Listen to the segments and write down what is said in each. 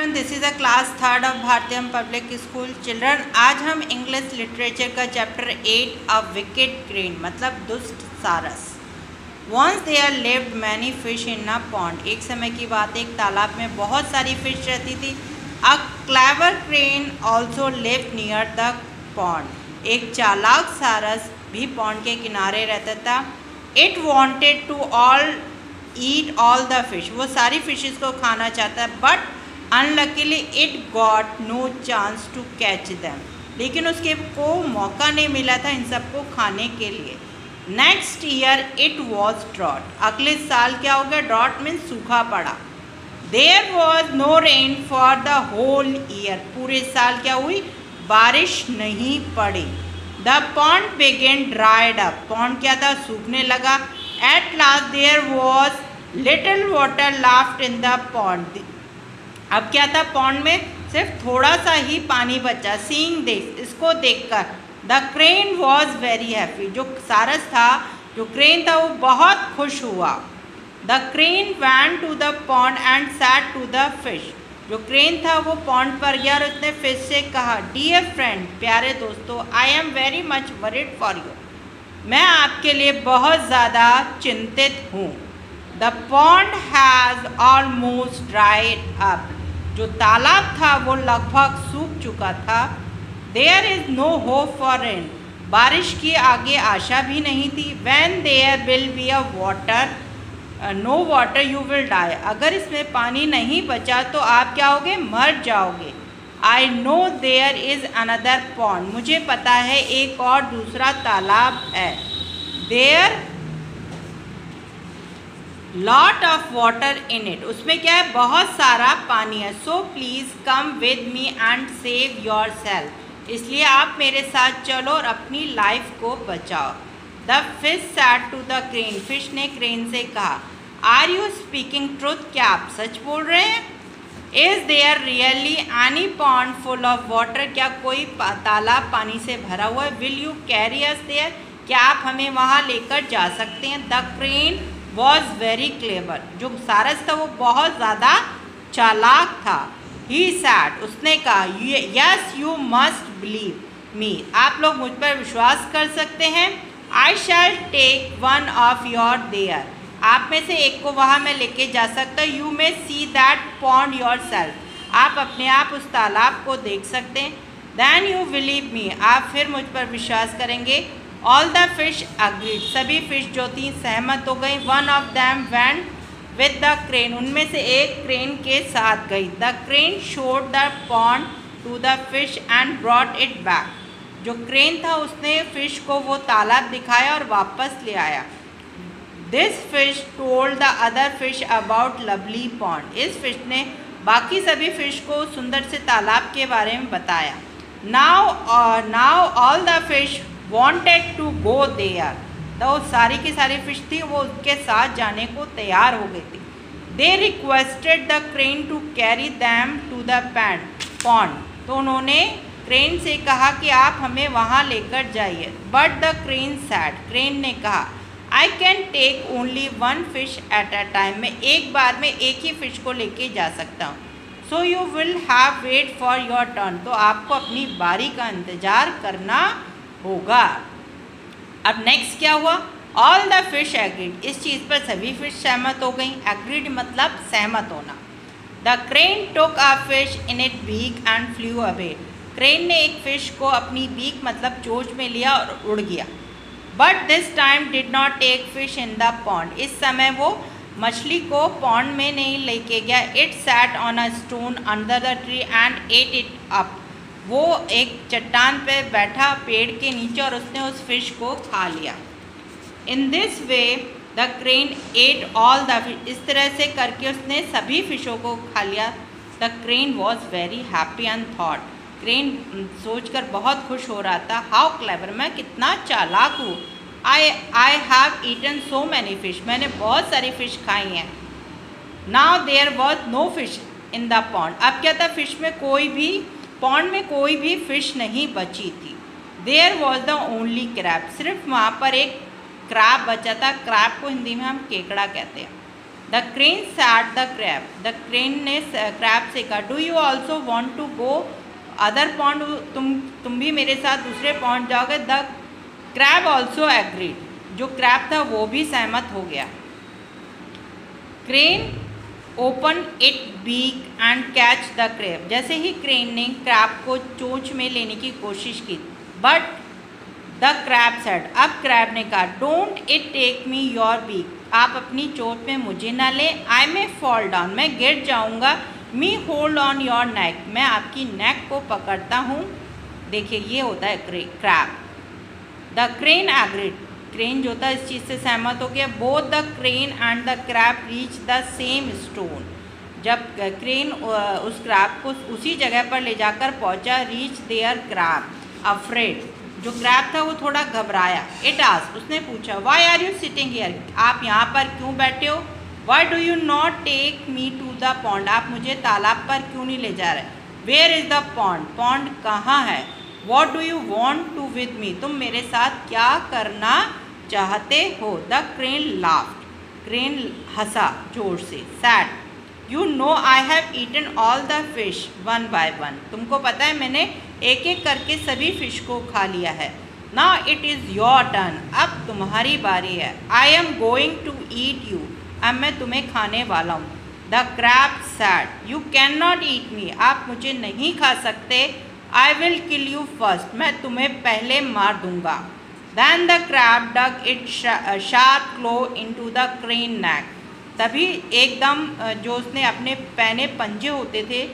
Afternoon, this is a class third of Bharatiyam public school children. आज हम English literature का chapter 8 a wicked crane मतलब दुष्ट सारस। Once there lived many fish in a pond. एक समय की बात, एक तालाब में बहुत सारी फिश रहती थी। A clever crane also lived near the pond. एक चालाक सारस भी पॉन्ड के किनारे रहता था। It wanted to eat all the fish. वो सारी फिशेस को खाना चाहता है, but unluckily it got no chance to catch them. लेकिन उसके को मौका नहीं मिला था इन सबको खाने के लिए। Next year it was drought. अगले साल क्या हो गया? ड्रॉट मीन्स सूखा पड़ा। There was no rain for the whole year. पूरे साल क्या हुई? बारिश नहीं पड़ी। The pond began dried up. Pond क्या था? सूखने लगा। At last there was little water left in the pond. अब क्या था? पॉन्ड में सिर्फ थोड़ा सा ही पानी बचा। सीइंग दिस, इसको देखकर the crane was very happy. जो सारस था, जो क्रेन था, वो बहुत खुश हुआ। The crane went to the pond and said to the fish. जो क्रेन था वो पॉन्ड पर गया और उसने फिश से कहा, डियर फ्रेंड, प्यारे दोस्तों, I am very much worried for you. मैं आपके लिए बहुत ज़्यादा चिंतित हूँ। The pond has almost dried up. जो तालाब था वो लगभग सूख चुका था। There is no hope for rain. बारिश की आगे आशा भी नहीं थी। When there will be a water no water you will die. अगर इसमें पानी नहीं बचा तो आप क्या होगे? मर जाओगे। I know there is another pond. मुझे पता है एक और दूसरा तालाब है। There lot of water in it. उसमें क्या है? बहुत सारा पानी है। So please come with me and save yourself. इसलिए आप मेरे साथ चलो और अपनी लाइफ को बचाओ। The fish said to the crane. Fish ने क्रेन से कहा, आर यू स्पीकिंग ट्रूथ? क्या आप सच बोल रहे हैं? Is there really any pond full of water. क्या कोई तालाब पानी से भरा हुआ है? Will you carry us there? क्या आप हमें वहाँ लेकर जा सकते हैं? The crane was very clever. जो सारस था वो बहुत ज़्यादा चालाक था। ही सैड, उसने कहा, yes you must believe me. आप लोग मुझ पर विश्वास कर सकते हैं। I shall take one of your there. आप में से एक को वहाँ मैं लेके जा सकता हूँ। You may see that pond yourself. आप अपने आप उस तालाब को देख सकते हैं। Then you believe me. आप फिर मुझ पर विश्वास करेंगे। All the fish agreed. सभी फिश जो थी सहमत हो गई। One of them went with the crane. उनमें से एक क्रेन के साथ गई। The crane showed the pond to the fish and brought it back. जो क्रेन था उसने फिश को वो तालाब दिखाया और वापस ले आया। This fish told the other fish about lovely pond. इस फिश ने बाकी सभी फिश को सुंदर से तालाब के बारे में बताया। Now all the fish wanted to go there। तो सारी की सारी फिश थी वो उसके साथ जाने को तैयार हो गई थी। They requested the crane to carry them to the pond। तो उन्होंने क्रेन से कहा कि आप हमें वहाँ लेकर जाइए। But the crane said, crane ने कहा, I can take only one fish at a time। मैं एक बार में एक ही फिश को लेके जा सकता हूँ। So you will have wait for your turn। तो आपको अपनी बारी का इंतज़ार करना होगा। अब नेक्स्ट क्या हुआ? All the fish agreed. इस चीज़ पर सभी फिश सहमत हो गई। एग्रीड मतलब सहमत होना। The crane took a fish in it beak and flew away. Crane ने एक फिश को अपनी बीक मतलब चोंच में लिया और उड़ गया। But this time did not take fish in the pond. इस समय वो मछली को पॉन्ड में नहीं लेके गया। It sat on a stone under the tree and at it up. वो एक चट्टान पे बैठा पेड़ के नीचे और उसने उस फिश को खा लिया। In this way the crane at all the fish. इस तरह से करके उसने सभी फिशों को खा लिया। The crane was very happy and thought. Crane सोचकर बहुत खुश हो रहा था, हाउ क्लेवर, मैं कितना चालाक हूँ। I have eaten so many fish. मैंने बहुत सारी फिश खाई हैं। Now there was no fish in the pond. अब क्या था? फिश में कोई भी पॉन्ड में कोई भी फिश नहीं बची थी। There was the only crab. सिर्फ वहाँ पर एक क्रैब बचा था। क्रैब को हिंदी में हम केकड़ा कहते हैं। The crane sat the crab, the crane ने क्रैब से कहा, do you also want to go other pond, तुम भी मेरे साथ दूसरे पॉन्ड जाओगे। द क्रैब ऑल्सो एग्रीड, जो क्रैब था वो भी सहमत हो गया। Crane open it beak and catch the crab, जैसे ही क्रेन ने क्रैब को चोंच में लेने की कोशिश की, बट द क्रैब सेड, अब क्रैब ने कहा, don't it take me your beak, आप अपनी चोंच में मुझे ना ले, आई मे फॉल डाउन, मैं गिर जाऊंगा, मी होल्ड ऑन योर नेक, मैं आपकी नेक को पकड़ता हूँ। देखिए ये होता है crab. The crane agreed, crane जो था इस चीज़ से सहमत हो गया। Both the crane and the crab reach the same stone, जब क्रेन उस क्रैब को उसी जगह पर ले जाकर पहुंचा, रीच देयर क्रैब अफ्रेड, जो क्रैब था वो थोड़ा घबराया। इट आस्क्ड, उसने पूछा, why are you sitting here, आप यहाँ पर क्यों बैठे हो। Why do you not take me to the pond, आप मुझे तालाब पर क्यों नहीं ले जा रहे। Where is the pond, pond कहाँ है। What do you want to with me, तुम मेरे साथ क्या करना चाहते हो। द क्रेन लाफ्ड, क्रेन हंसा जोर से। Said, you know I have eaten all the fish one by one, तुमको पता है मैंने एक एक करके सभी फिश को खा लिया है। Now it is your turn, अब तुम्हारी बारी है। I am going to eat you, अब मैं तुम्हें खाने वाला हूँ। The crab said, you can not eat me, आप मुझे नहीं खा सकते। I will kill you first, मैं तुम्हें पहले मार दूंगा। Then the crab dug it sharp claw into the crane neck, तभी एकदम जो उसने अपने पैने पंजे होते थे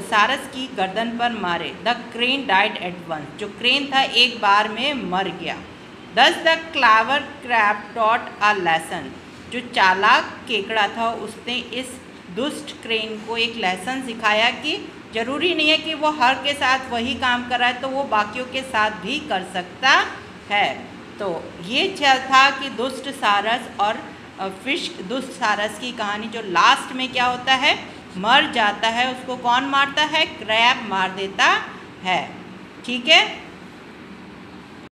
सारस की गर्दन पर मारे। The crane died at once, जो क्रेन था एक बार में मर गया। Thus the clever crab taught a lesson, जो चालाक केकड़ा था उसने इस दुष्ट क्रेन को एक लेसन सिखाया कि ज़रूरी नहीं है कि वो हर के साथ वही काम कर रहा है तो वो बाकियों के साथ भी कर सकता है। तो ये था कि दुष्ट सारस और फिश, दुष्ट सारस की कहानी, जो लास्ट में क्या होता है, मर जाता है। उसको कौन मारता है, क्रैब मार देता है। ठीक है।